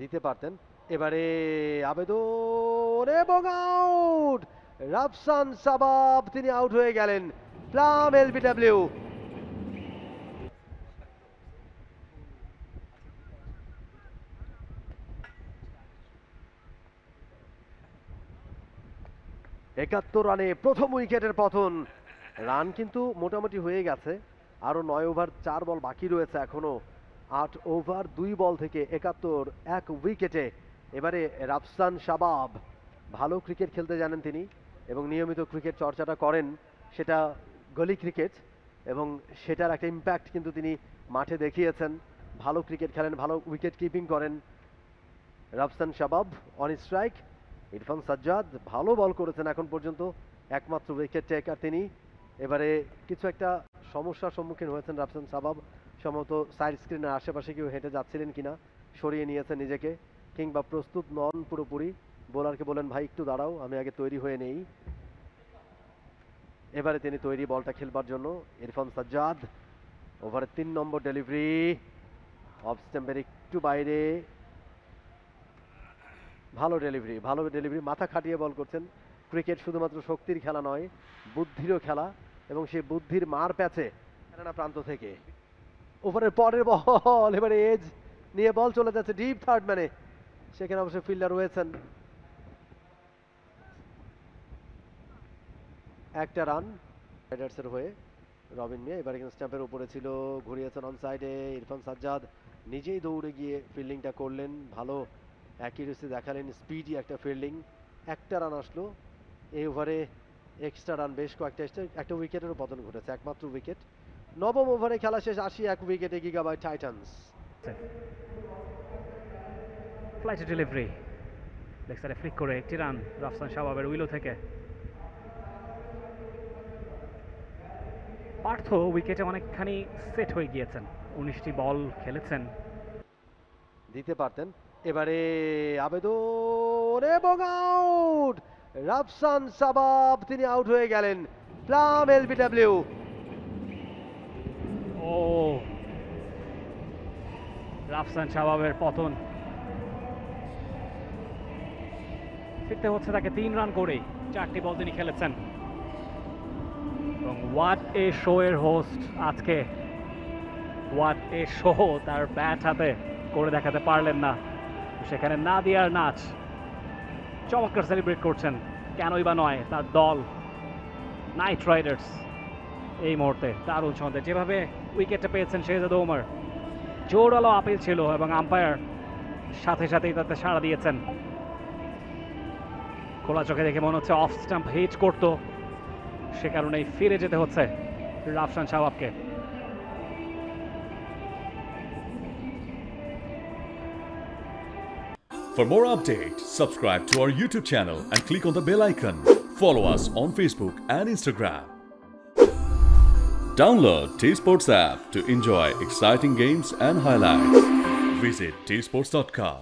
দিতে পারতেন। এবারে আবেদন এবং আউট। রাফসান সাবাব তিনি আউট হয়ে গেলেন। Plumb LBW. একাত্তর রানে প্রথম উইকেটের পতন। রান কিন্তু মোটামুটি হয়ে গেছে, আরো 9 ওভার 4 বল বাকি রয়েছে এখনো। 8 ওভার 2 বল থেকে 71 এক উইকেটে। এবারে রাফসান সাবাব ভালো ক্রিকেট খেলতে জানেন তিনি এবং নিয়মিত ক্রিকেট চর্চাটা করেন, সেটা গলি ক্রিকেট, এবং সেটার একটা ইম্প্যাক্ট কিন্তু তিনি মাঠে দেখিয়েছেন। ভালো ক্রিকেট খেলেন, ভালো উইকেট কিপিং করেন রাফসান সাবাব। অন স্ট্রাইক ইরফান সাজ্জাদ ভালো বল করেছেন এখন পর্যন্ত, একমাত্র উইকেট টেকার তিনি। এবারে কিছু একটা সমস্যার সম্মুখীন হয়েছেন রাফসান সাবাব, সম্ভবত সাইড স্ক্রিনের আশেপাশে কেউ হেঁটে যাচ্ছিলেন কিনা, সরিয়ে নিয়েছেন নিজেকে, কিংবা প্রস্তুত নন পুরোপুরি। বোলারকে বলেন ভাই একটু দাঁড়াও, আমি আগে তৈরি হয়ে নেই। এবারে তিনি তৈরি বলটা খেলবার জন্য। ইরফান সাজ্জাদ ওভারে 3 নম্বর ডেলিভারি, অফ স্ট্যাম্পের একটু বাইরে। ভালো ডেলিভারি, মাথা খাটিয়ে বল করছেন। ক্রিকেট শুধুমাত্র শক্তির খেলা নয়, বুদ্ধিরও খেলা, এবং সেই বুদ্ধির মার প্যাচে প্রান্ত থেকে ওভারের পরের বল। এবারে এজ নিয়ে বল চলে যাচ্ছে ডিপ থার্ড ম্যানে, সেখানে অবশ্য ফিল্ডার রয়েছেন। একটা রান রাইডার্সের হয়ে রবিন মিয়া। এবারে কিন্তু স্ট্যাম্পের উপরে ছিল, ঘুরিয়েছেন অন সাইডে। ইরফান সাজ্জাদ নিজেই দৌড়ে গিয়ে ফিল্ডিংটা করলেন, ভালো অ্যাকিউরেসি দেখালেন, স্পিডি একটা ফিল্ডিং। একটা রান আসলো এই ওভারে, এক্সট্রা রান বেশ কয়েকটা এসছে, একটা উইকেটেরও পতন ঘটেছে, একমাত্র উইকেট। নবম ওভারে খেলা শেষ, 81 উইকেটে gigabyte Titans. Flight delivery, leg সাইডে ফ্লিক করে একটি রান রাফসান সাবাবের উইলো থেকে। পার্থ উইকেটে অনেকখানি সেট হয়ে গিয়েছেন, 19টি বল খেলেছেন। দিতে পারতেন। এবারে আবেদন এবং আউট। রাফসান সাবাব তিনি আউট হয়ে গেলেন। Plumb LBW. ও, রাফসান সাবাবের পতন। ফিরতে হচ্ছে তাকে 3 রান করেই, 4টি বল তিনি খেলেছেন। এবং হোয়াট এ শো এর হোস্ট আজকে, হোয়াট এ শো, তার ব্যাট হাতে করে দেখাতে পারলেন না। সেখানে নাদিয়ার নাচ, চমৎকার সেলিব্রেট করছেন, কেনই বা নয় তার দল নাইট রাইডার্স। এই মুহূর্তে দারুণ ছন্দে যেভাবে উইকেটটা পেয়েছেন শেহজাদ ওমর, জোরালো আপিল ছিল এবং আম্পায়ার সাথে সাথেই তাতে সাড়া দিয়েছেন। খোলা চোখে দেখে মনে হচ্ছে অফ স্টাম্প হিট করতো, সে কারণেই ফিরে যেতে হচ্ছে Rafsan সাবাবকে। For more updates, subscribe to our YouTube channel and click on the bell icon. Follow us on Facebook and Instagram. Download T-Sports app to enjoy exciting games and highlights. Visit tsports.com.